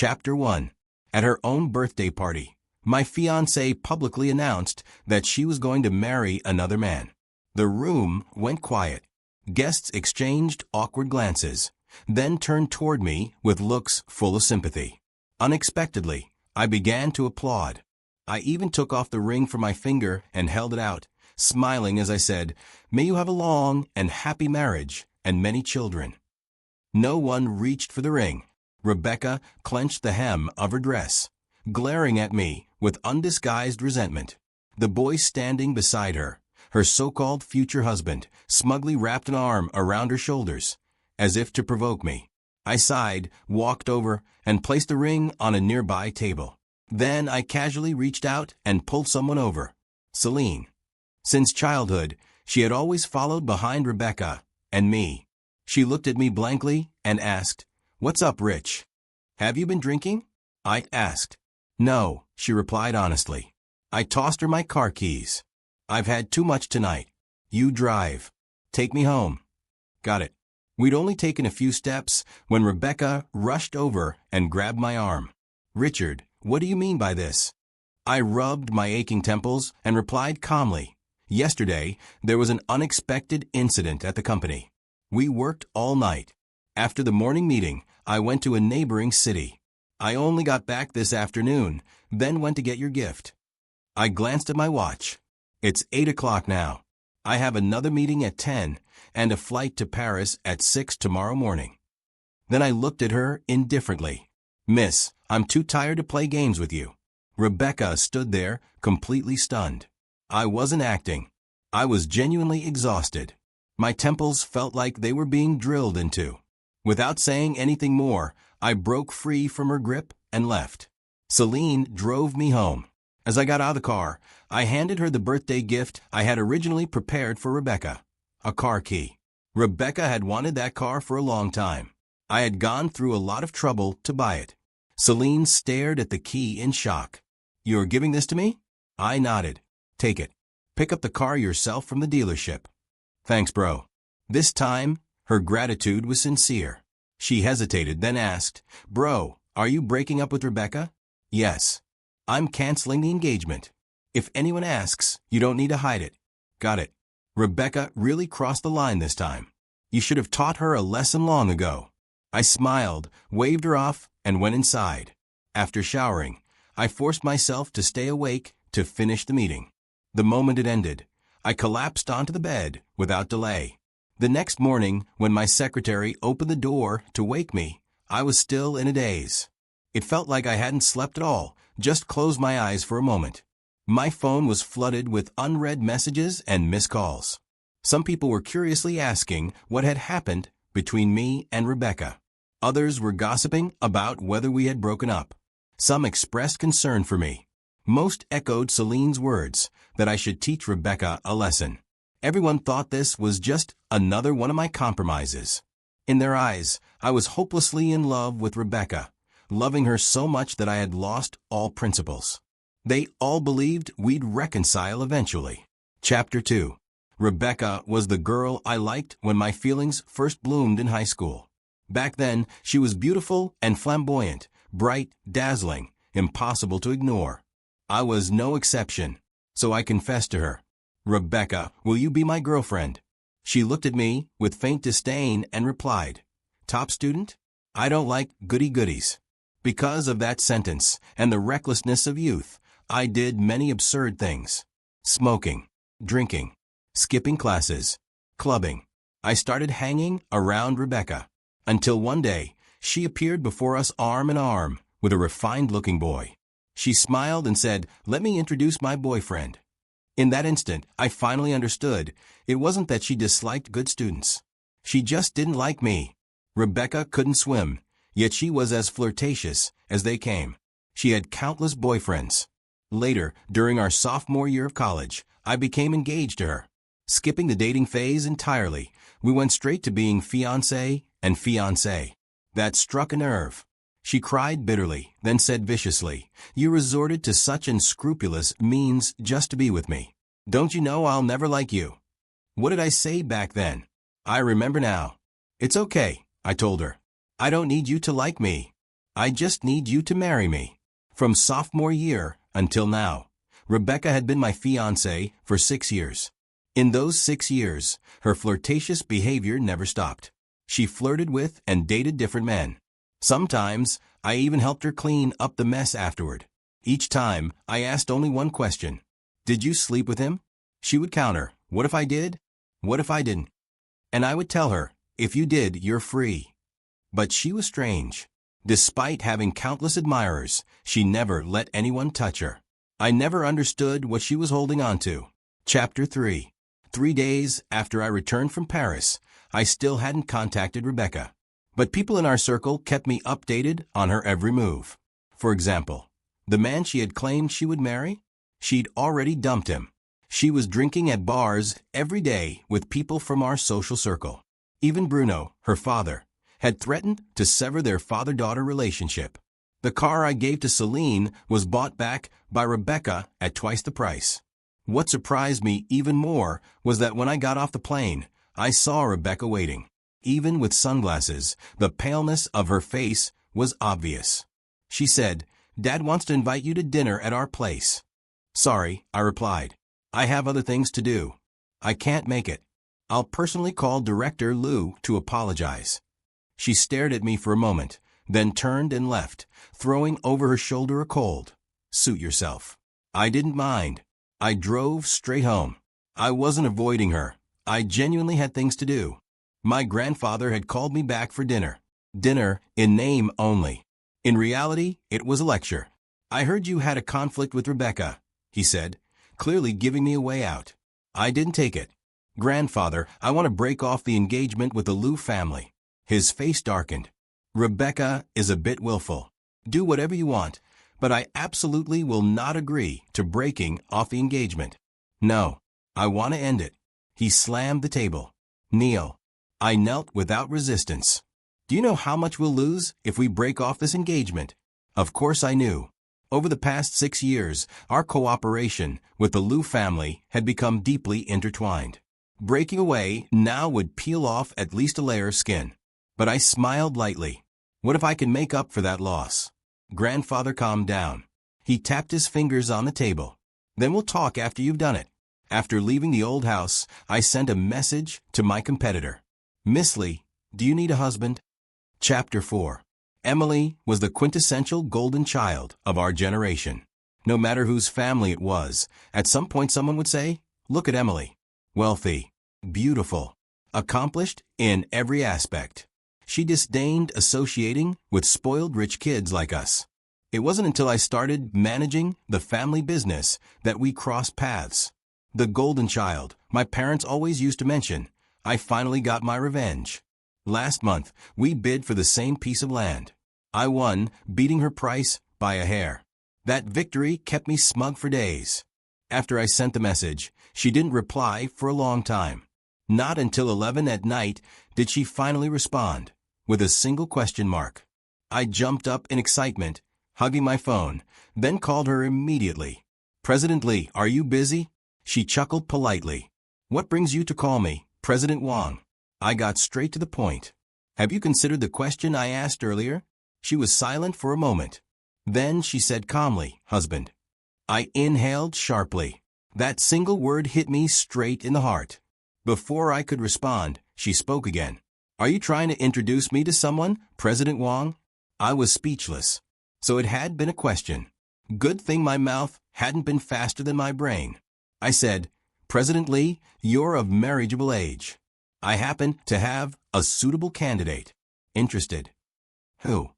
Chapter 1. At her own birthday party, my fiancée publicly announced that she was going to marry another man. The room went quiet. Guests exchanged awkward glances, then turned toward me with looks full of sympathy. Unexpectedly, I began to applaud. I even took off the ring from my finger and held it out, smiling as I said, "May you have a long and happy marriage and many children." No one reached for the ring. Rebecca clenched the hem of her dress, glaring at me with undisguised resentment. The boy standing beside her, her so-called future husband, smugly wrapped an arm around her shoulders, as if to provoke me. I sighed, walked over, and placed the ring on a nearby table. Then I casually reached out and pulled someone over. Celine. Since childhood, she had always followed behind Rebecca and me. She looked at me blankly and asked, "What's up, Rich? Have you been drinking?" I asked. "No," she replied honestly. I tossed her my car keys. "I've had too much tonight. You drive. Take me home." Got it. We'd only taken a few steps when Rebecca rushed over and grabbed my arm. "Richard, what do you mean by this?" I rubbed my aching temples and replied calmly, "Yesterday, there was an unexpected incident at the company. We worked all night. After the morning meeting, I went to a neighboring city. I only got back this afternoon, then went to get your gift." I glanced at my watch. "It's 8 o'clock now. I have another meeting at 10 and a flight to Paris at 6 tomorrow morning." Then I looked at her indifferently. "Miss, I'm too tired to play games with you." Rebecca stood there, completely stunned. I wasn't acting. I was genuinely exhausted. My temples felt like they were being drilled into. Without saying anything more, I broke free from her grip and left. Celine drove me home. As I got out of the car, I handed her the birthday gift I had originally prepared for Rebecca, a car key. Rebecca had wanted that car for a long time. I had gone through a lot of trouble to buy it. Celine stared at the key in shock. "You're giving this to me?" I nodded. "Take it. Pick up the car yourself from the dealership." "Thanks, bro." This time, her gratitude was sincere. She hesitated, then asked, "Bro, are you breaking up with Rebecca?" "Yes. I'm canceling the engagement. If anyone asks, you don't need to hide it." "Got it." Rebecca really crossed the line this time. You should have taught her a lesson long ago. I smiled, waved her off, and went inside. After showering, I forced myself to stay awake to finish the meeting. The moment it ended, I collapsed onto the bed without delay. The next morning, when my secretary opened the door to wake me, I was still in a daze. It felt like I hadn't slept at all, just closed my eyes for a moment. My phone was flooded with unread messages and missed calls. Some people were curiously asking what had happened between me and Rebecca. Others were gossiping about whether we had broken up. Some expressed concern for me. Most echoed Celine's words that I should teach Rebecca a lesson. Everyone thought this was just another one of my compromises. In their eyes, I was hopelessly in love with Rebecca, loving her so much that I had lost all principles. They all believed we'd reconcile eventually. Chapter 2. Rebecca was the girl I liked when my feelings first bloomed in high school. Back then, she was beautiful and flamboyant, bright, dazzling, impossible to ignore. I was no exception, so I confessed to her, "Rebecca, will you be my girlfriend?" She looked at me with faint disdain and replied, "Top student? I don't like goody-goodies." Because of that sentence and the recklessness of youth, I did many absurd things. Smoking, drinking, skipping classes, clubbing. I started hanging around Rebecca, until one day, she appeared before us arm in arm with a refined-looking boy. She smiled and said, "Let me introduce my boyfriend." In that instant, I finally understood. It wasn't that she disliked good students. She just didn't like me. Rebecca couldn't swim, yet she was as flirtatious as they came. She had countless boyfriends. Later, during our sophomore year of college, I became engaged to her. Skipping the dating phase entirely, we went straight to being fiancé and fiancée. That struck a nerve. She cried bitterly, then said viciously, "You resorted to such unscrupulous means just to be with me. Don't you know I'll never like you?" What did I say back then? I remember now. "It's okay," I told her. "I don't need you to like me. I just need you to marry me. From sophomore year until now, Rebecca had been my fiancée for 6 years. In those 6 years, her flirtatious behavior never stopped. She flirted with and dated different men. Sometimes, I even helped her clean up the mess afterward. Each time, I asked only one question. Did you sleep with him? She would counter, what if I did? What if I didn't? And I would tell her, if you did, you're free. But she was strange. Despite having countless admirers, she never let anyone touch her. I never understood what she was holding on to. Chapter 3. 3 days after I returned from Paris, I still hadn't contacted Rebecca. But people in our circle kept me updated on her every move. For example, the man she had claimed she would marry? She'd already dumped him. She was drinking at bars every day with people from our social circle. Even Bruno, her father, had threatened to sever their father-daughter relationship. The car I gave to Celine was bought back by Rebecca at twice the price. What surprised me even more was that when I got off the plane, I saw Rebecca waiting. Even with sunglasses, the paleness of her face was obvious. She said, "Dad wants to invite you to dinner at our place." "Sorry," I replied. "I have other things to do. I can't make it. I'll personally call Director Lou to apologize." She stared at me for a moment, then turned and left, throwing over her shoulder a cold, "Suit yourself." I didn't mind. I drove straight home. I wasn't avoiding her. I genuinely had things to do. My grandfather had called me back for dinner. Dinner in name only. In reality, it was a lecture. "I heard you had a conflict with Rebecca," he said, clearly giving me a way out. I didn't take it. "Grandfather, I want to break off the engagement with the Lou family." His face darkened. "Rebecca is a bit willful. Do whatever you want, but I absolutely will not agree to breaking off the engagement. No, I want to end it." He slammed the table. "Kneel." I knelt without resistance. "Do you know how much we'll lose if we break off this engagement?" Of course I knew. Over the past 6 years, our cooperation with the Lou family had become deeply intertwined. Breaking away now would peel off at least a layer of skin. But I smiled lightly. What if I could make up for that loss? Grandfather calmed down. He tapped his fingers on the table. "Then we'll talk after you've done it." After leaving the old house, I sent a message to my competitor. "Miss Lee, do you need a husband?" Chapter 4. Emily was the quintessential golden child of our generation. No matter whose family it was, at some point someone would say, "Look at Emily. Wealthy, beautiful, accomplished in every aspect." She disdained associating with spoiled rich kids like us. It wasn't until I started managing the family business that we crossed paths. The golden child, my parents always used to mention. I finally got my revenge. Last month, we bid for the same piece of land. I won, beating her price by a hair. That victory kept me smug for days. After I sent the message, she didn't reply for a long time. Not until 11 at night did she finally respond, with a single question mark. I jumped up in excitement, hugging my phone, then called her immediately. "President Lee, are you busy?" She chuckled politely. "What brings you to call me, President Wang?" I got straight to the point. "Have you considered the question I asked earlier?" She was silent for a moment. Then she said calmly, "Husband." I inhaled sharply. That single word hit me straight in the heart. Before I could respond, she spoke again. "Are you trying to introduce me to someone, President Wang?" I was speechless. So it had been a question. Good thing my mouth hadn't been faster than my brain. I said, "President Lee, you're of marriageable age. I happen to have a suitable candidate. Interested." "Who?"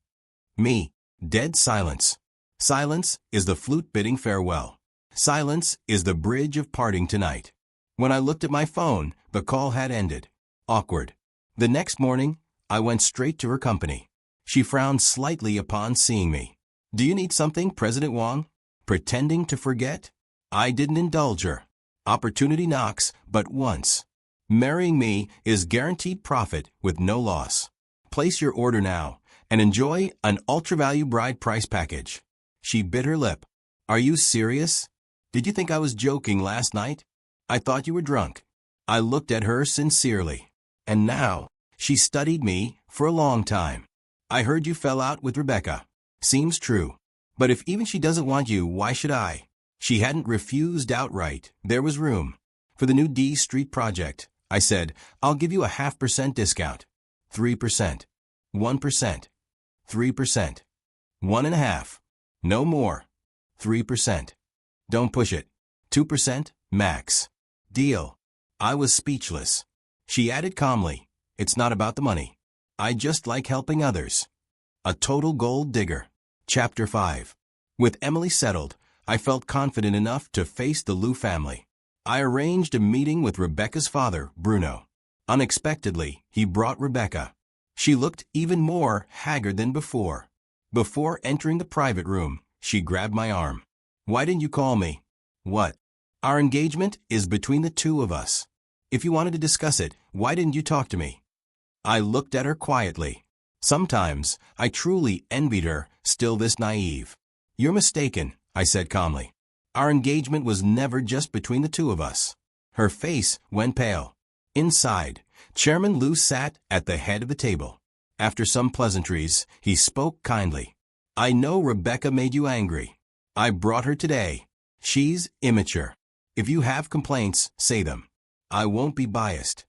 "Me." Dead silence. Silence is the flute bidding farewell. Silence is the bridge of parting tonight. When I looked at my phone, the call had ended. Awkward. The next morning, I went straight to her company. She frowned slightly upon seeing me. "Do you need something, President Wang?" Pretending to forget? I didn't indulge her. Opportunity knocks but once. Marrying me is guaranteed profit with no loss. Place your order now and enjoy an ultra-value bride price package. She bit her lip. "Are you serious? Did you think I was joking last night? I thought you were drunk." I looked at her sincerely. "And now?" She studied me for a long time. "I heard you fell out with Rebecca." Seems true. But if even she doesn't want you, why should I? She hadn't refused outright. There was room. For the new D Street project, I said, I'll give you a 0.5% discount. 3%. 1%. 3%. 1.5%. No more. 3%. Don't push it. 2%, max. Deal. I was speechless. She added calmly, it's not about the money. I just like helping others. A total gold digger. Chapter 5. With Emily settled, I felt confident enough to face the Liu family. I arranged a meeting with Rebecca's father, Bruno. Unexpectedly, he brought Rebecca. She looked even more haggard than before. Before entering the private room, she grabbed my arm. Why didn't you call me? What? Our engagement is between the two of us. If you wanted to discuss it, why didn't you talk to me? I looked at her quietly. Sometimes, I truly envied her, still this naive. You're mistaken, I said calmly. Our engagement was never just between the two of us. Her face went pale. Inside, Chairman Liu sat at the head of the table. After some pleasantries, he spoke kindly. I know Rebecca made you angry. I brought her today. She's immature. If you have complaints, say them. I won't be biased.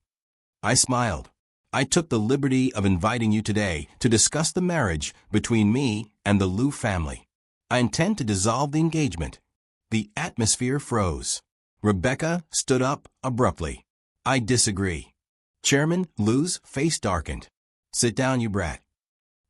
I smiled. I took the liberty of inviting you today to discuss the marriage between me and the Liu family. I intend to dissolve the engagement. The atmosphere froze. Rebecca stood up abruptly. I disagree. Chairman Liu's face darkened. Sit down, you brat.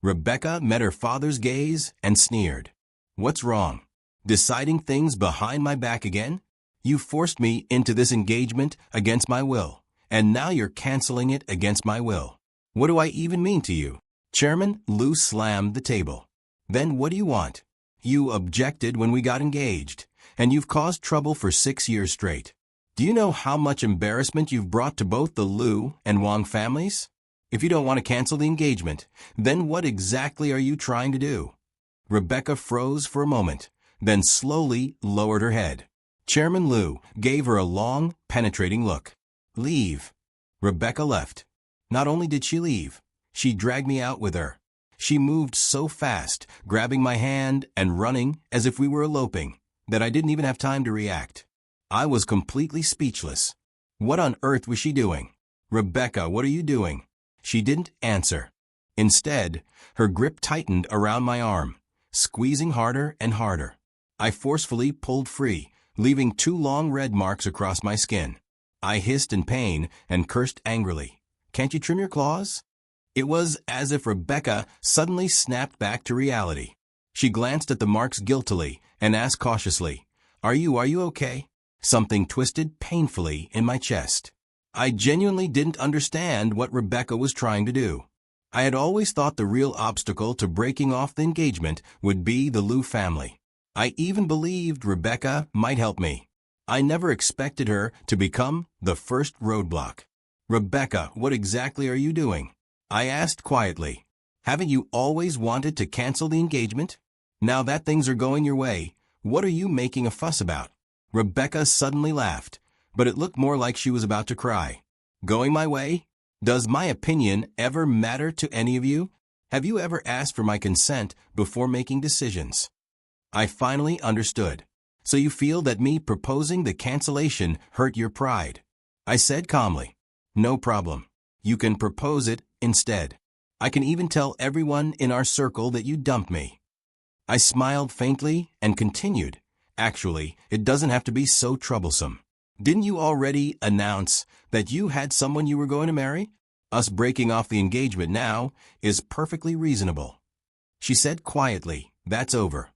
Rebecca met her father's gaze and sneered. What's wrong? Deciding things behind my back again? You forced me into this engagement against my will, and now you're canceling it against my will. What do I even mean to you? Chairman Liu slammed the table. Then what do you want? You objected when we got engaged, and you've caused trouble for 6 years straight. Do you know how much embarrassment you've brought to both the Liu and Wang families? If you don't want to cancel the engagement, then what exactly are you trying to do? Rebecca froze for a moment, then slowly lowered her head. Chairman Liu gave her a long, penetrating look. Leave. Rebecca left. Not only did she leave, she dragged me out with her. She moved so fast, grabbing my hand and running as if we were eloping, that I didn't even have time to react. I was completely speechless. What on earth was she doing? Rebecca, what are you doing? She didn't answer. Instead, her grip tightened around my arm, squeezing harder and harder. I forcefully pulled free, leaving 2 long red marks across my skin. I hissed in pain and cursed angrily. Can't you trim your claws? It was as if Rebecca suddenly snapped back to reality. She glanced at the marks guiltily and asked cautiously, Are you okay? Something twisted painfully in my chest. I genuinely didn't understand what Rebecca was trying to do. I had always thought the real obstacle to breaking off the engagement would be the Liu family. I even believed Rebecca might help me. I never expected her to become the first roadblock. Rebecca, what exactly are you doing? I asked quietly. Haven't you always wanted to cancel the engagement? Now that things are going your way, what are you making a fuss about? Rebecca suddenly laughed, but it looked more like she was about to cry. Going my way? Does my opinion ever matter to any of you? Have you ever asked for my consent before making decisions? I finally understood. So you feel that me proposing the cancellation hurt your pride? I said calmly. No problem. You can propose it instead. I can even tell everyone in our circle that you dumped me. I smiled faintly and continued. Actually, it doesn't have to be so troublesome. Didn't you already announce that you had someone you were going to marry? Us breaking off the engagement now is perfectly reasonable. She said quietly, That's over.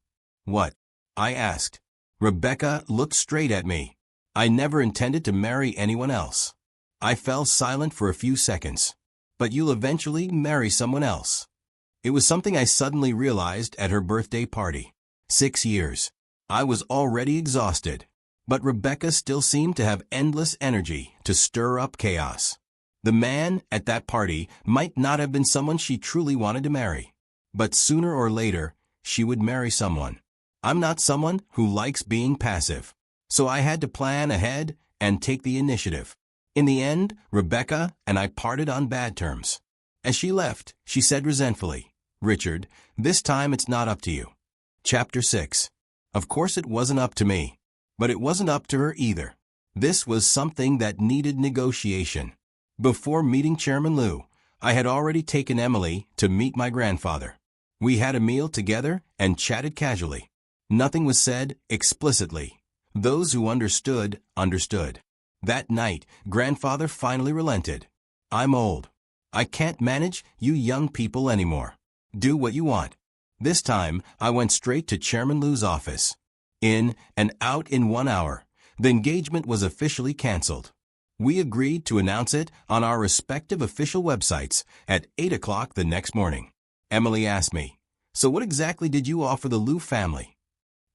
What? I asked. Rebecca looked straight at me. I never intended to marry anyone else. I fell silent for a few seconds. But you'll eventually marry someone else. It was something I suddenly realized at her birthday party. 6 years. I was already exhausted. But Rebecca still seemed to have endless energy to stir up chaos. The man at that party might not have been someone she truly wanted to marry. But sooner or later, she would marry someone. I'm not someone who likes being passive. So I had to plan ahead and take the initiative. In the end, Rebecca and I parted on bad terms. As she left, she said resentfully, Richard, this time it's not up to you. Chapter 6. Of course it wasn't up to me. But it wasn't up to her either. This was something that needed negotiation. Before meeting Chairman Liu, I had already taken Emily to meet my grandfather. We had a meal together and chatted casually. Nothing was said explicitly. Those who understood, understood. That night, Grandfather finally relented. I'm old. I can't manage you young people anymore. Do what you want. This time, I went straight to Chairman Liu's office. In and out in 1 hour, the engagement was officially canceled. We agreed to announce it on our respective official websites at 8 o'clock the next morning. Emily asked me, "So what exactly did you offer the Liu family?"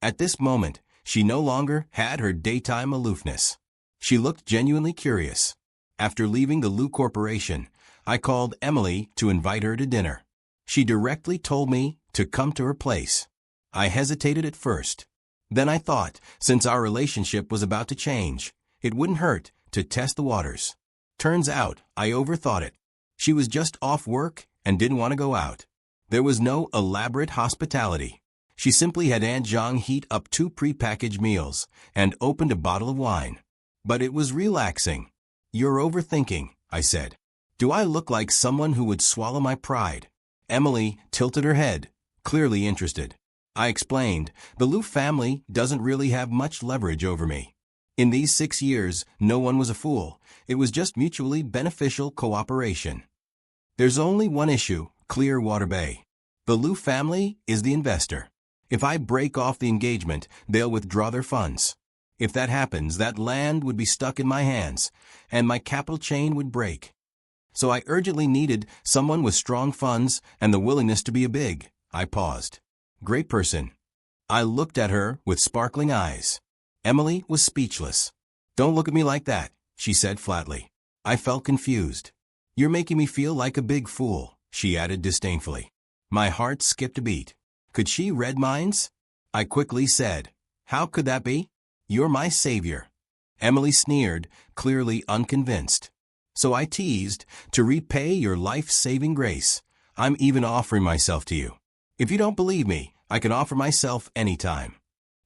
At this moment, she no longer had her daytime aloofness. She looked genuinely curious. After leaving the Liu Corporation, I called Emily to invite her to dinner. She directly told me to come to her place. I hesitated at first. Then I thought, since our relationship was about to change, it wouldn't hurt to test the waters. Turns out, I overthought it. She was just off work and didn't want to go out. There was no elaborate hospitality. She simply had Aunt Zhang heat up 2 prepackaged meals and opened a bottle of wine. But it was relaxing. "You're overthinking," I said. "Do I look like someone who would swallow my pride?" Emily tilted her head, clearly interested. I explained, the Liu family doesn't really have much leverage over me. In these 6 years, no one was a fool. It was just mutually beneficial cooperation. There's only one issue, Clearwater Bay. The Liu family is the investor. If I break off the engagement, they'll withdraw their funds. If that happens, that land would be stuck in my hands, and my capital chain would break. So I urgently needed someone with strong funds and the willingness to be a big. I paused. Great person. I looked at her with sparkling eyes. Emily was speechless. "Don't look at me like that," she said flatly. I felt confused. "You're making me feel like a big fool," she added disdainfully. My heart skipped a beat. Could she read minds? I quickly said, "How could that be? You're my savior." Emily sneered, clearly unconvinced. So I teased, "To repay your life-saving grace, I'm even offering myself to you. If you don't believe me, I can offer myself anytime."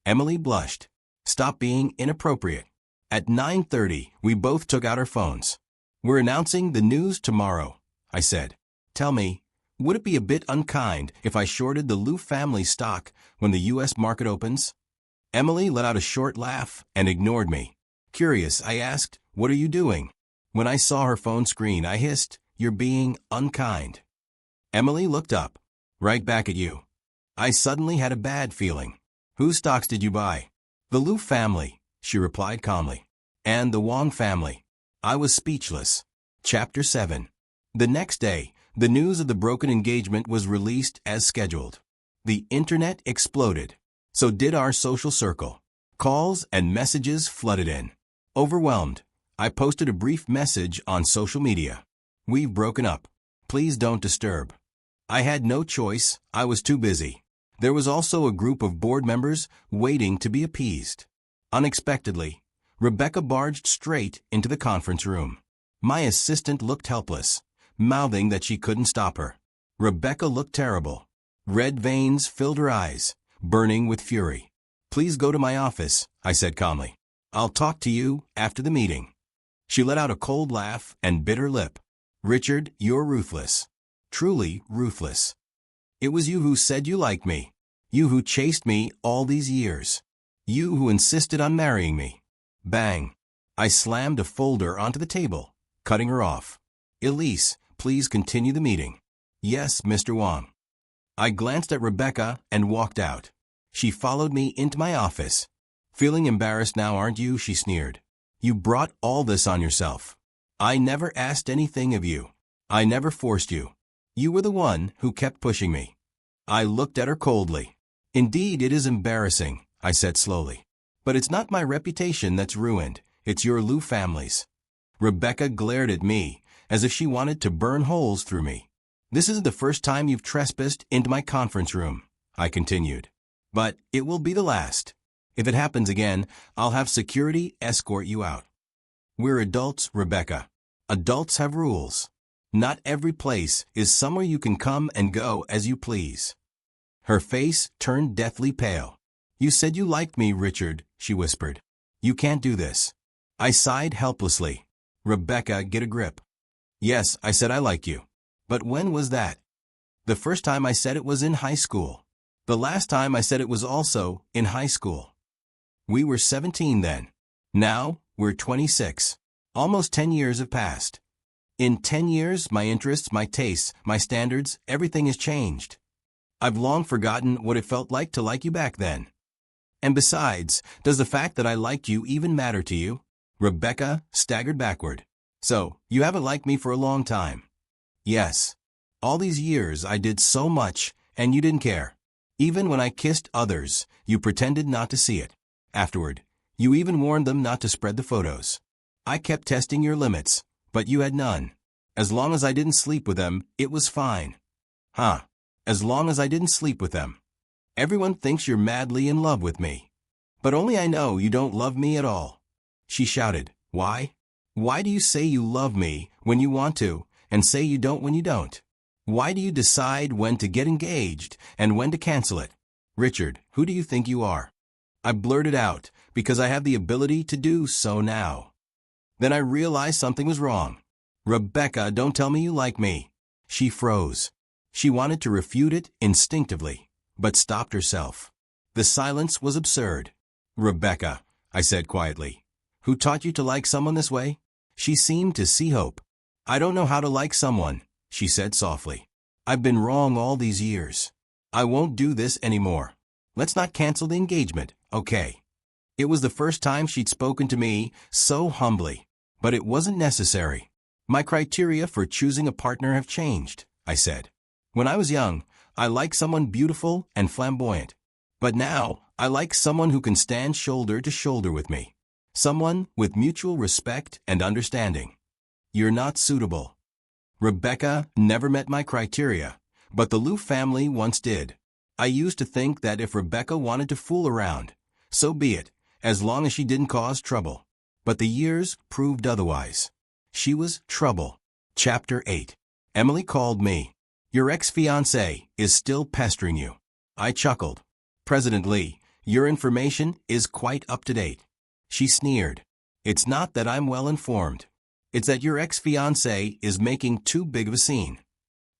Emily blushed. "Stop being inappropriate." At 9:30, we both took out our phones. "We're announcing the news tomorrow," I said. "Tell me, would it be a bit unkind if I shorted the Liu family stock when the U.S. market opens?" Emily let out a short laugh and ignored me. Curious, I asked, "What are you doing?" When I saw her phone screen, I hissed, "You're being unkind." Emily looked up. "Right back at you." I suddenly had a bad feeling. "Whose stocks did you buy?" "The Liu family," she replied calmly. "And the Wang family." I was speechless. Chapter 7. The next day, the news of the broken engagement was released as scheduled. The internet exploded. So did our social circle. Calls and messages flooded in. Overwhelmed, I posted a brief message on social media. "We've broken up. Please don't disturb." I had no choice, I was too busy. There was also a group of board members waiting to be appeased. Unexpectedly, Rebecca barged straight into the conference room. My assistant looked helpless, mouthing that she couldn't stop her. Rebecca looked terrible. Red veins filled her eyes, burning with fury. "Please go to my office," I said calmly. "I'll talk to you after the meeting." She let out a cold laugh and bit her lip. "Richard, you're ruthless. Truly ruthless. It was you who said you liked me. You who chased me all these years. You who insisted on marrying me." Bang! I slammed a folder onto the table, cutting her off. "Elise, please continue the meeting." "Yes, Mr. Wang." I glanced at Rebecca and walked out. She followed me into my office. "Feeling embarrassed now, aren't you?" she sneered. "You brought all this on yourself. I never asked anything of you. I never forced you. You were the one who kept pushing me." I looked at her coldly. "Indeed, it is embarrassing," I said slowly. "But it's not my reputation that's ruined. It's your Liu family's." Rebecca glared at me, as if she wanted to burn holes through me. "This isn't the first time you've trespassed into my conference room," I continued. "But it will be the last. If it happens again, I'll have security escort you out." "We're adults, Rebecca. Adults have rules." Not every place is somewhere you can come and go as you please. Her face turned deathly pale. You said you liked me, Richard, she whispered. You can't do this. I sighed helplessly. Rebecca, get a grip. Yes, I said I liked you. But when was that? The first time I said it was in high school. The last time I said it was also in high school. We were 17 then. Now, we're 26. Almost 10 years have passed. In 10 years, my interests, my tastes, my standards, everything has changed. I've long forgotten what it felt like to like you back then. And besides, does the fact that I liked you even matter to you? Rebecca staggered backward. So, you haven't liked me for a long time. Yes. All these years I did so much, and you didn't care. Even when I kissed others, you pretended not to see it. Afterward, you even warned them not to spread the photos. I kept testing your limits, but you had none. As long as I didn't sleep with them, it was fine. Huh. As long as I didn't sleep with them. Everyone thinks you're madly in love with me. But only I know you don't love me at all. She shouted. Why? Why do you say you love me when you want to, and say you don't when you don't? Why do you decide when to get engaged and when to cancel it? Richard, who do you think you are? I blurted out, because I have the ability to do so now. Then I realized something was wrong. Rebecca, don't tell me you like me. She froze. She wanted to refute it instinctively, but stopped herself. The silence was absurd. Rebecca, I said quietly, who taught you to like someone this way? She seemed to see hope. I don't know how to like someone, she said softly. I've been wrong all these years. I won't do this anymore. Let's not cancel the engagement, okay? It was the first time she'd spoken to me so humbly, but it wasn't necessary. My criteria for choosing a partner have changed, I said. When I was young, I liked someone beautiful and flamboyant. But now, I like someone who can stand shoulder to shoulder with me. Someone with mutual respect and understanding. You're not suitable. Rebecca never met my criteria, but the Lou family once did. I used to think that if Rebecca wanted to fool around, so be it, as long as she didn't cause trouble. But the years proved otherwise. She was trouble. Chapter 8. Emily called me. Your ex-fiancé is still pestering you. I chuckled. President Lee, your information is quite up to date. She sneered. It's not that I'm well informed. It's that your ex-fiancé is making too big of a scene.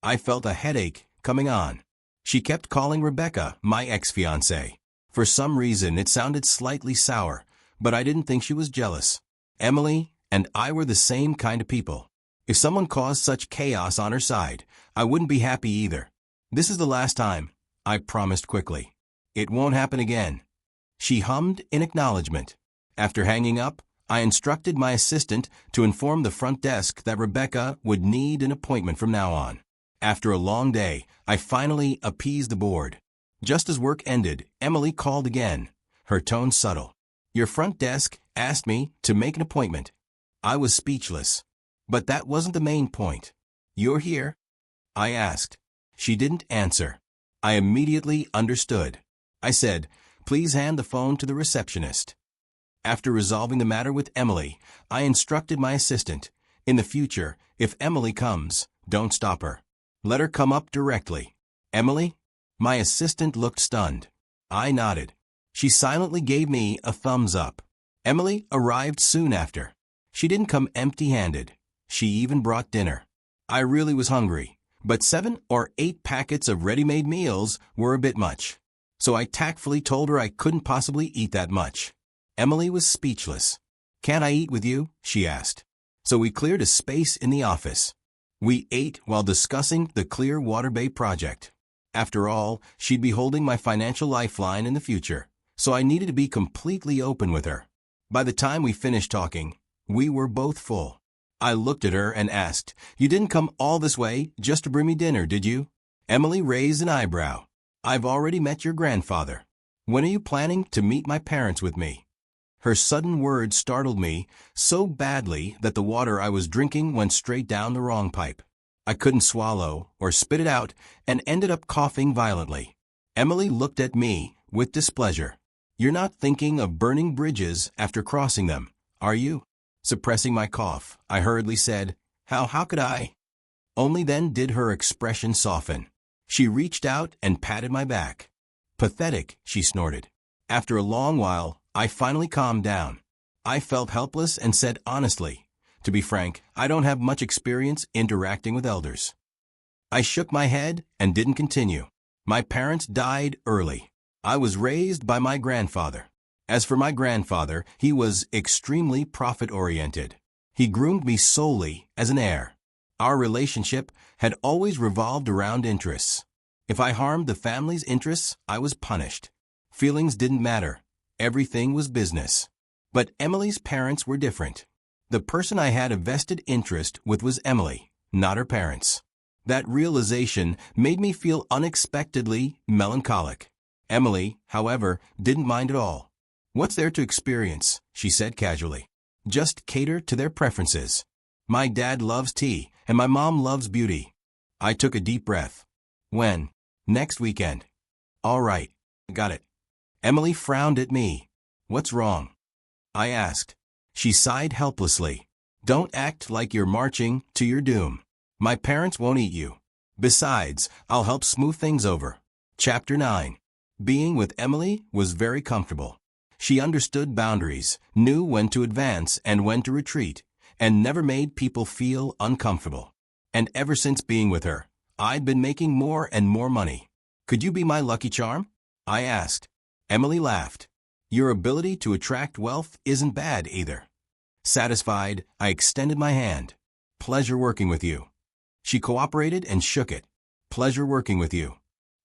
I felt a headache coming on. She kept calling Rebecca my ex-fiancé. For some reason it sounded slightly sour, but I didn't think she was jealous. Emily and I were the same kind of people. If someone caused such chaos on her side, I wouldn't be happy either. This is the last time, I promised quickly. It won't happen again. She hummed in acknowledgement. After hanging up, I instructed my assistant to inform the front desk that Rebecca would need an appointment from now on. After a long day, I finally appeased the board. Just as work ended, Emily called again, her tone subtle. Your front desk asked me to make an appointment. I was speechless. But that wasn't the main point. You're here? I asked. She didn't answer. I immediately understood. I said, please hand the phone to the receptionist. After resolving the matter with Emily, I instructed my assistant, in the future, if Emily comes, don't stop her. Let her come up directly. Emily? My assistant looked stunned. I nodded. She silently gave me a thumbs up. Emily arrived soon after. She didn't come empty-handed. She even brought dinner. I really was hungry, but 7 or 8 packets of ready-made meals were a bit much. So I tactfully told her I couldn't possibly eat that much. Emily was speechless. Can't I eat with you? She asked. So we cleared a space in the office. We ate while discussing the Clearwater Bay project. After all, she'd be holding my financial lifeline in the future, so I needed to be completely open with her. By the time we finished talking, we were both full. I looked at her and asked, you didn't come all this way just to bring me dinner, did you? Emily raised an eyebrow. I've already met your grandfather. When are you planning to meet my parents with me? Her sudden words startled me so badly that the water I was drinking went straight down the wrong pipe. I couldn't swallow or spit it out and ended up coughing violently. Emily looked at me with displeasure. You're not thinking of burning bridges after crossing them, are you? Suppressing my cough, I hurriedly said, How could I? Only then did her expression soften. She reached out and patted my back. Pathetic, she snorted. After a long while, I finally calmed down. I felt helpless and said honestly, to be frank, I don't have much experience interacting with elders. I shook my head and didn't continue. My parents died early. I was raised by my grandfather. As for my grandfather, he was extremely profit-oriented. He groomed me solely as an heir. Our relationship had always revolved around interests. If I harmed the family's interests, I was punished. Feelings didn't matter. Everything was business. But Emily's parents were different. The person I had a vested interest with was Emily, not her parents. That realization made me feel unexpectedly melancholic. Emily, however, didn't mind at all. "What's there to experience?" she said casually. "Just cater to their preferences. My dad loves tea, and my mom loves beauty." I took a deep breath. "When?" "Next weekend." "All right. Got it." Emily frowned at me. "What's wrong?" I asked. She sighed helplessly. "Don't act like you're marching to your doom. My parents won't eat you. Besides, I'll help smooth things over." Chapter 9. Being with Emily was very comfortable. She understood boundaries, knew when to advance and when to retreat, and never made people feel uncomfortable. And ever since being with her, I'd been making more and more money. "Could you be my lucky charm?" I asked. Emily laughed. "Your ability to attract wealth isn't bad either." Satisfied, I extended my hand. "Pleasure working with you." She cooperated and shook it. "Pleasure working with you."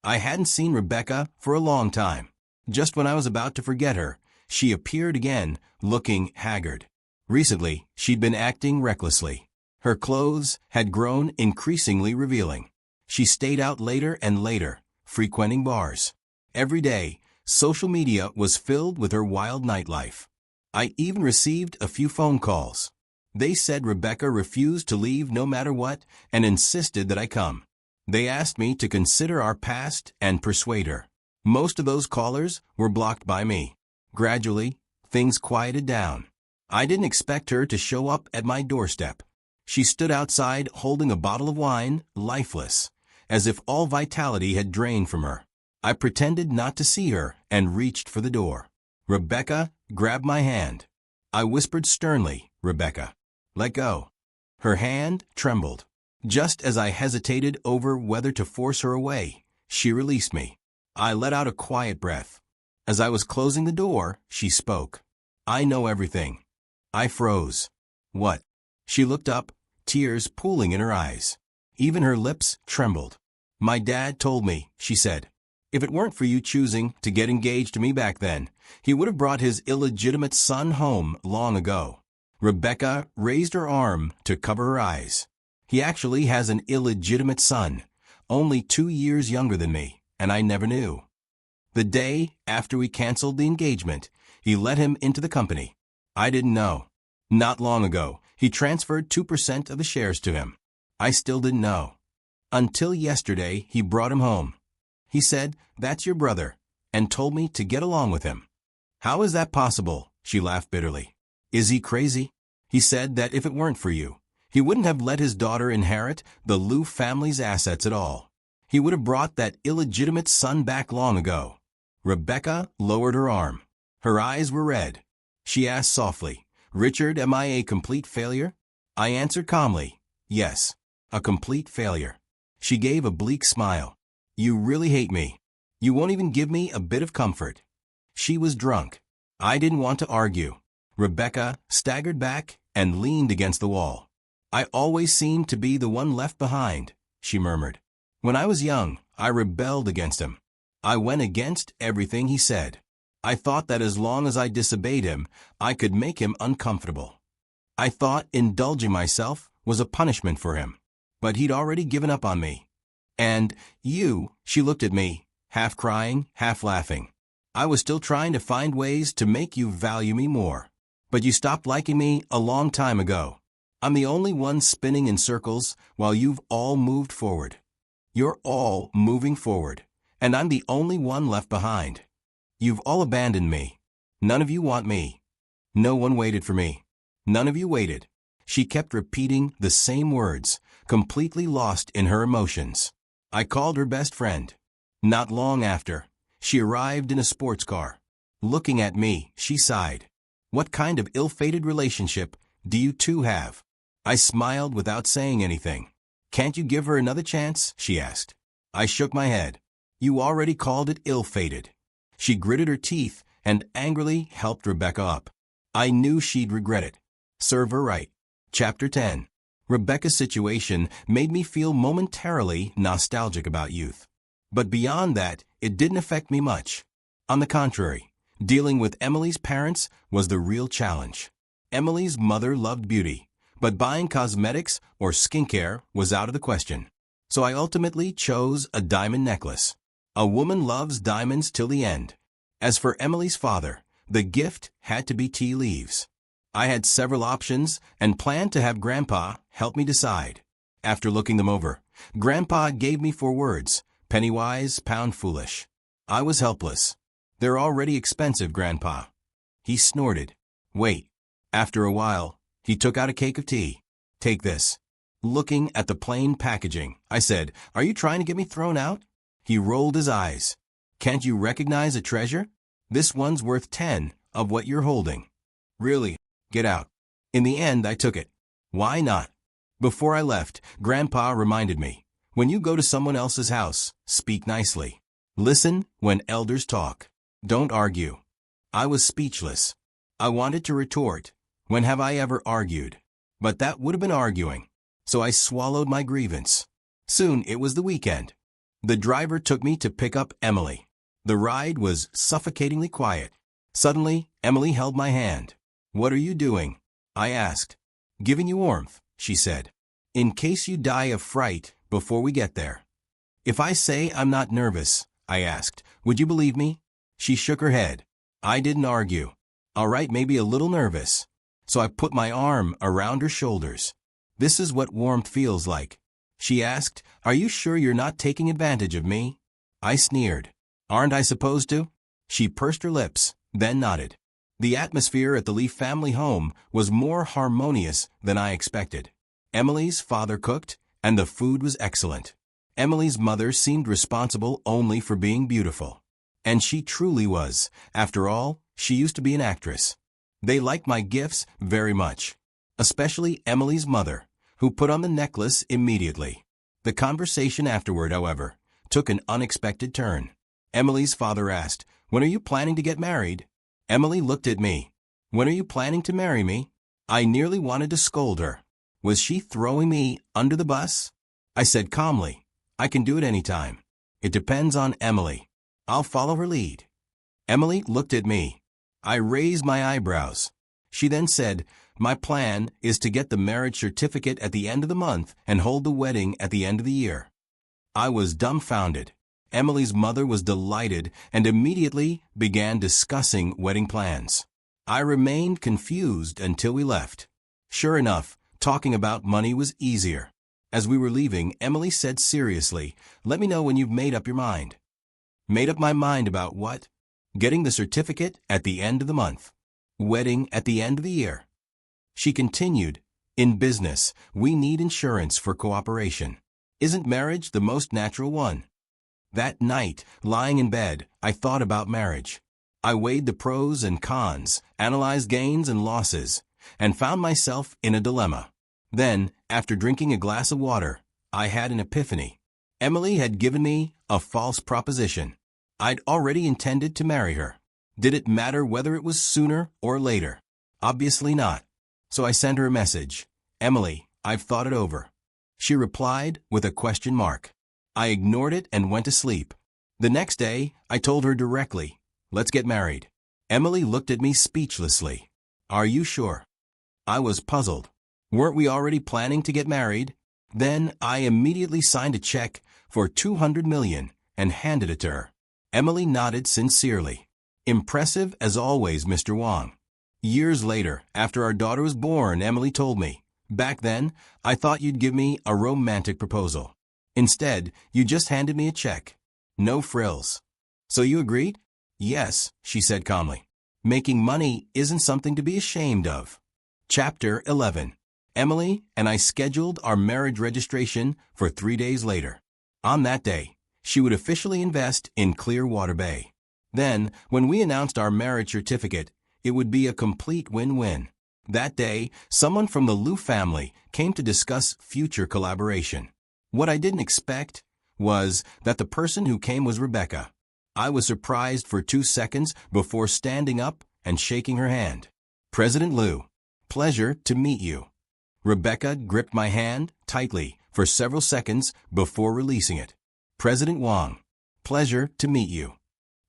I hadn't seen Rebecca for a long time. Just when I was about to forget her, she appeared again, looking haggard. Recently, she'd been acting recklessly. Her clothes had grown increasingly revealing. She stayed out later and later, frequenting bars. Every day, social media was filled with her wild nightlife. I even received a few phone calls. They said Rebecca refused to leave no matter what and insisted that I come. They asked me to consider our past and persuade her. Most of those callers were blocked by me. Gradually, things quieted down. I didn't expect her to show up at my doorstep. She stood outside holding a bottle of wine, lifeless, as if all vitality had drained from her. I pretended not to see her and reached for the door. Rebecca grabbed my hand. I whispered sternly, "Rebecca, let go." Her hand trembled. Just as I hesitated over whether to force her away, she released me. I let out a quiet breath. As I was closing the door, she spoke. "I know everything." I froze. "What?" She looked up, tears pooling in her eyes. Even her lips trembled. "My dad told me," she said. "If it weren't for you choosing to get engaged to me back then, he would have brought his illegitimate son home long ago." Rebecca raised her arm to cover her eyes. "He actually has an illegitimate son, only 2 years younger than me, and I never knew. The day after we canceled the engagement, he let him into the company. I didn't know. Not long ago, he transferred 2% of the shares to him. I still didn't know. Until yesterday, he brought him home. He said, 'That's your brother,' and told me to get along with him." "How is that possible?" She laughed bitterly. "Is he crazy? He said that if it weren't for you, he wouldn't have let his daughter inherit the Liu family's assets at all. He would have brought that illegitimate son back long ago." Rebecca lowered her arm. Her eyes were red. She asked softly, "Richard, am I a complete failure?" I answered calmly, "Yes, a complete failure." She gave a bleak smile. "You really hate me. You won't even give me a bit of comfort." She was drunk. I didn't want to argue. Rebecca staggered back and leaned against the wall. "I always seemed to be the one left behind," she murmured. "When I was young, I rebelled against him. I went against everything he said. I thought that as long as I disobeyed him, I could make him uncomfortable. I thought indulging myself was a punishment for him. But he'd already given up on me. And you," she looked at me, half crying, half laughing. "I was still trying to find ways to make you value me more. But you stopped liking me a long time ago. I'm the only one spinning in circles while you've all moved forward. You're all moving forward, and I'm the only one left behind. You've all abandoned me. None of you want me. No one waited for me. None of you waited." She kept repeating the same words, completely lost in her emotions. I called her best friend. Not long after, she arrived in a sports car. Looking at me, she sighed. "What kind of ill-fated relationship do you two have?" I smiled without saying anything. "Can't you give her another chance?" she asked. I shook my head. "You already called it ill-fated." She gritted her teeth and angrily helped Rebecca up. I knew she'd regret it. Serve her right. Chapter 10. Rebecca's situation made me feel momentarily nostalgic about youth. But beyond that, it didn't affect me much. On the contrary, dealing with Emily's parents was the real challenge. Emily's mother loved beauty, but buying cosmetics or skincare was out of the question. So I ultimately chose a diamond necklace. A woman loves diamonds till the end. As for Emily's father, the gift had to be tea leaves. I had several options and planned to have Grandpa help me decide. After looking them over, Grandpa gave me 4 words: penny wise, pound foolish. I was helpless. "They're already expensive, Grandpa." He snorted. "Wait." After a while, he took out a cake of tea. "Take this." Looking at the plain packaging, I said, "Are you trying to get me thrown out?" He rolled his eyes. "Can't you recognize a treasure? This one's worth 10 of what you're holding." "Really? Get out." In the end, I took it. Why not? Before I left, Grandpa reminded me, when you go to someone else's house, speak nicely. Listen when elders talk. Don't argue. I was speechless. I wanted to retort, "When have I ever argued?" But that would have been arguing. So I swallowed my grievance. Soon it was the weekend. The driver took me to pick up Emily. The ride was suffocatingly quiet. Suddenly, Emily held my hand. "What are you doing?" I asked. "Giving you warmth," she said. "In case you die of fright before we get there." "If I say I'm not nervous," I asked, "would you believe me?" She shook her head. I didn't argue. "All right, maybe a little nervous." So I put my arm around her shoulders. "This is what warmth feels like." She asked, "Are you sure you're not taking advantage of me?" I sneered. "Aren't I supposed to?" She pursed her lips, then nodded. The atmosphere at the Leaf family home was more harmonious than I expected. Emily's father cooked, and the food was excellent. Emily's mother seemed responsible only for being beautiful. And she truly was. After all, she used to be an actress. They liked my gifts very much, especially Emily's mother, who put on the necklace immediately. The conversation afterward, however, took an unexpected turn. Emily's father asked, "When are you planning to get married?" Emily looked at me. "When are you planning to marry me?" I nearly wanted to scold her. Was she throwing me under the bus? I said calmly, "I can do it any time. It depends on Emily. I'll follow her lead." Emily looked at me. I raised my eyebrows. She then said, "My plan is to get the marriage certificate at the end of the month and hold the wedding at the end of the year." I was dumbfounded. Emily's mother was delighted and immediately began discussing wedding plans. I remained confused until we left. Sure enough, talking about money was easier. As we were leaving, Emily said seriously, "Let me know when you've made up your mind." Made up my mind about what? Getting the certificate at the end of the month. Wedding at the end of the year. She continued, "In business, we need insurance for cooperation. Isn't marriage the most natural one?" That night, lying in bed, I thought about marriage. I weighed the pros and cons, analyzed gains and losses, and found myself in a dilemma. Then, after drinking a glass of water, I had an epiphany. Emily had given me a false proposition. I'd already intended to marry her. Did it matter whether it was sooner or later? Obviously not. So I sent her a message. "Emily, I've thought it over." She replied with a question mark. I ignored it and went to sleep. The next day, I told her directly, "Let's get married." Emily looked at me speechlessly. "Are you sure?" I was puzzled. Weren't we already planning to get married? Then I immediately signed a check for $200 million and handed it to her. Emily nodded sincerely. "Impressive as always, Mr. Wong." Years later, after our daughter was born, Emily told me, "Back then, I thought you'd give me a romantic proposal. Instead, you just handed me a check. No frills." "So you agreed?" "Yes," she said calmly. "Making money isn't something to be ashamed of." Chapter 11. Emily and I scheduled our marriage registration for 3 days later. On that day, she would officially invest in Clearwater Bay. Then, when we announced our marriage certificate, it would be a complete win-win. That day, someone from the Liu family came to discuss future collaboration. What I didn't expect was that the person who came was Rebecca. I was surprised for 2 seconds before standing up and shaking her hand. President Liu, pleasure to meet you. Rebecca gripped my hand tightly for several seconds before releasing it. President Wang, pleasure to meet you.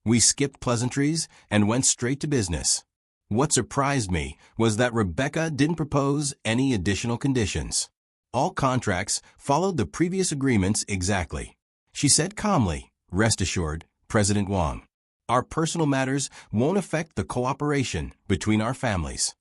We skipped pleasantries and went straight to business. What surprised me was that Rebecca didn't propose any additional conditions. All contracts followed the previous agreements exactly. She said calmly, "Rest assured, President Wang, our personal matters won't affect the cooperation between our families."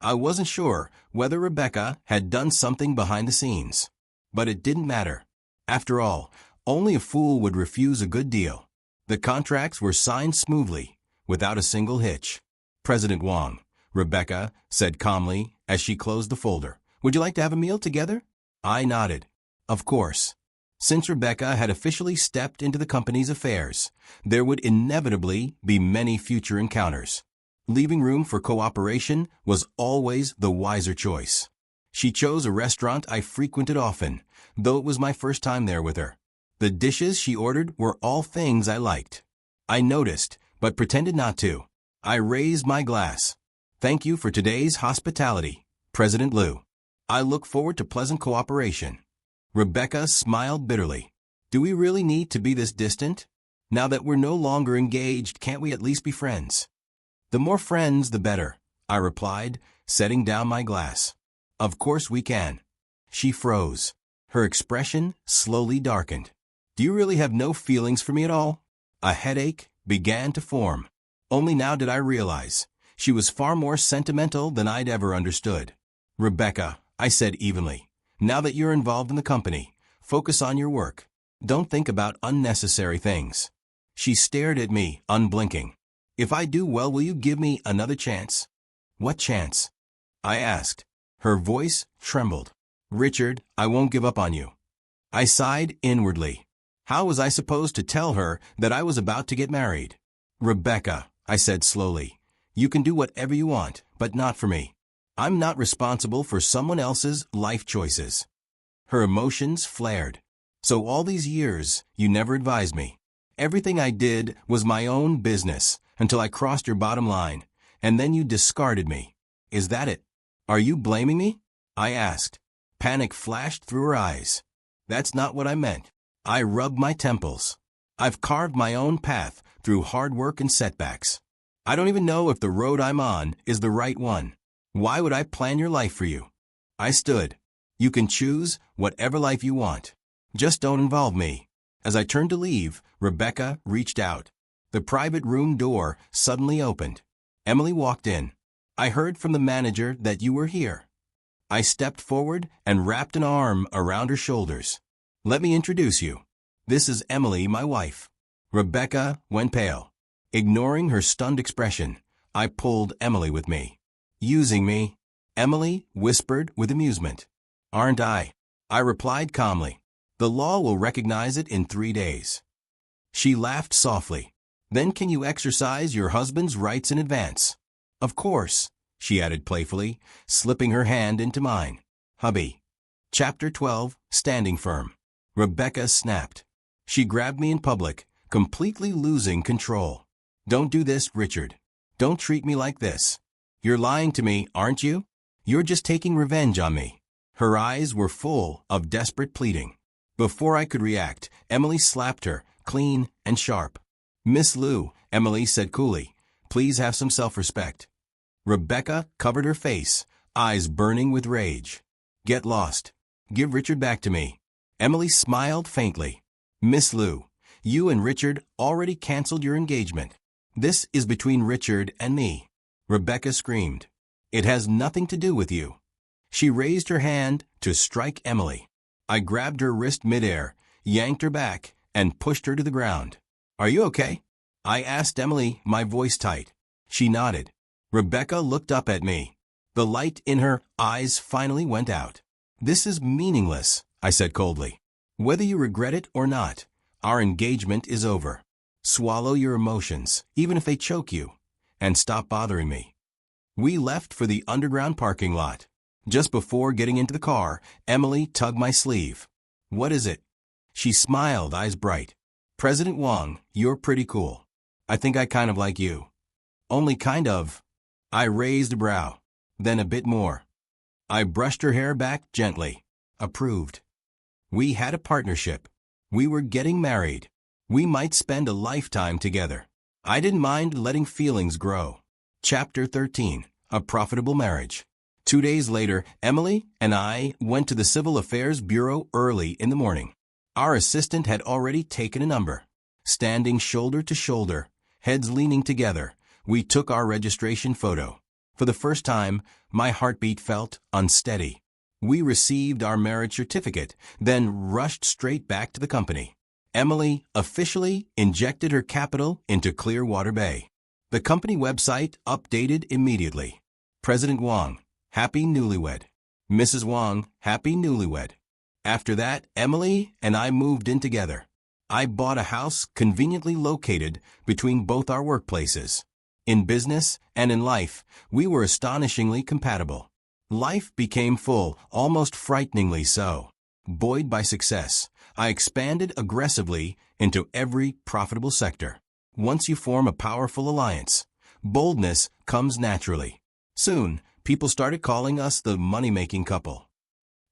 I wasn't sure whether Rebecca had done something behind the scenes, but it didn't matter. After all, only a fool would refuse a good deal. The contracts were signed smoothly, without a single hitch. President Wang, Rebecca said calmly as she closed the folder. "Would you like to have a meal together?" I nodded. Of course. Since Rebecca had officially stepped into the company's affairs, there would inevitably be many future encounters. Leaving room for cooperation was always the wiser choice. She chose a restaurant I frequented often, though it was my first time there with her. The dishes she ordered were all things I liked. I noticed, but pretended not to. I raised my glass. "Thank you for today's hospitality, President Liu. I look forward to pleasant cooperation." Rebecca smiled bitterly. "Do we really need to be this distant? Now that we're no longer engaged, can't we at least be friends?" "The more friends, the better," I replied, setting down my glass. "Of course we can." She froze. Her expression slowly darkened. "Do you really have no feelings for me at all?" A headache began to form. Only now did I realize she was far more sentimental than I'd ever understood. "Rebecca," I said evenly, "now that you're involved in the company, focus on your work. Don't think about unnecessary things." She stared at me, unblinking. "If I do well, will you give me another chance?" "What chance?" I asked. Her voice trembled. "Richard, I won't give up on you." I sighed inwardly. How was I supposed to tell her that I was about to get married? "Rebecca," I said slowly, "you can do whatever you want, but not for me. I'm not responsible for someone else's life choices." Her emotions flared. "So all these years, you never advised me. Everything I did was my own business until I crossed your bottom line, and then you discarded me. Is that it? Are you blaming me?" I asked. Panic flashed through her eyes. "That's not what I meant." I rubbed my temples. "I've carved my own path through hard work and setbacks. I don't even know if the road I'm on is the right one. Why would I plan your life for you?" I stood. "You can choose whatever life you want. Just don't involve me." As I turned to leave, Rebecca reached out. The private room door suddenly opened. Emily walked in. "I heard from the manager that you were here." I stepped forward and wrapped an arm around her shoulders. "Let me introduce you. This is Emily, my wife." Rebecca went pale. Ignoring her stunned expression, I pulled Emily with me. "Using me?" Emily whispered with amusement. "Aren't I?" I replied calmly. "The law will recognize it in 3 days." She laughed softly. "Then can you exercise your husband's rights in advance?" "Of course," she added playfully, slipping her hand into mine. "Hubby." Chapter 12, Standing Firm. Rebecca snapped. She grabbed me in public, completely losing control. "Don't do this, Richard. Don't treat me like this. You're lying to me, aren't you? You're just taking revenge on me." Her eyes were full of desperate pleading. Before I could react, Emily slapped her, clean and sharp. "Miss Liu," Emily said coolly, "please have some self-respect." Rebecca covered her face, eyes burning with rage. "Get lost. Give Richard back to me." Emily smiled faintly. "Miss Liu, you and Richard already canceled your engagement. This is between Richard and me." Rebecca screamed. "It has nothing to do with you." She raised her hand to strike Emily. I grabbed her wrist midair, yanked her back, and pushed her to the ground. "Are you okay?" I asked Emily, my voice tight. She nodded. Rebecca looked up at me. The light in her eyes finally went out. "This is meaningless," I said coldly. "Whether you regret it or not, our engagement is over. Swallow your emotions, even if they choke you, and stop bothering me." We left for the underground parking lot. Just before getting into the car, Emily tugged my sleeve. "What is it?" She smiled, eyes bright. "President Wang, you're pretty cool. I think I kind of like you." "Only kind of." I raised a brow, then a bit more. I brushed her hair back gently. Approved. We had a partnership. We were getting married. We might spend a lifetime together. I didn't mind letting feelings grow. Chapter 13. A Profitable Marriage. 2 days later, Emily and I went to the Civil Affairs Bureau early in the morning. Our assistant had already taken a number. Standing shoulder to shoulder, heads leaning together, we took our registration photo. For the first time, my heartbeat felt unsteady. We received our marriage certificate, then rushed straight back to the company. Emily officially injected her capital into Clearwater Bay. The company website updated immediately. President Wang, happy newlywed. Mrs. Wang, happy newlywed. After that, Emily and I moved in together. I bought a house conveniently located between both our workplaces. In business and in life, we were astonishingly compatible. Life became full, almost frighteningly so. Buoyed by success, I expanded aggressively into every profitable sector. Once you form a powerful alliance, boldness comes naturally. Soon, people started calling us the money-making couple.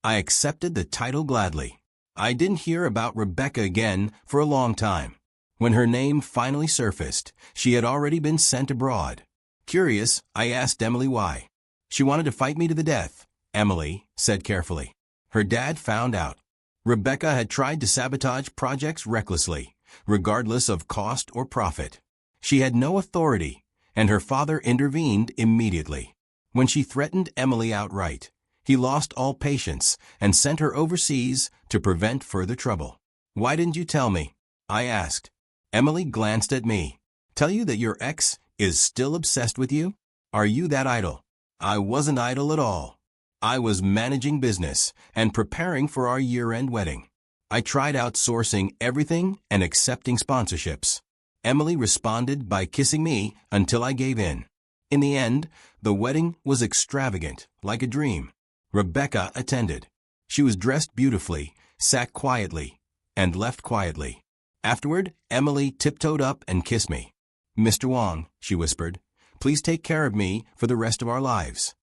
I accepted the title gladly. I didn't hear about Rebecca again for a long time. When her name finally surfaced, she had already been sent abroad. Curious, I asked Emily why. "She wanted to fight me to the death," Emily said carefully. Her dad found out. Rebecca had tried to sabotage projects recklessly, regardless of cost or profit. She had no authority, and her father intervened immediately. When she threatened Emily outright, he lost all patience and sent her overseas to prevent further trouble. "Why didn't you tell me?" I asked. Emily glanced at me. "Tell you that your ex is still obsessed with you? Are you that idle?" I wasn't idle at all. I was managing business and preparing for our year-end wedding. I tried outsourcing everything and accepting sponsorships. Emily responded by kissing me until I gave in. In the end, the wedding was extravagant, like a dream. Rebecca attended. She was dressed beautifully, sat quietly, and left quietly. Afterward, Emily tiptoed up and kissed me. "Mr. Wang," she whispered, "please take care of me for the rest of our lives."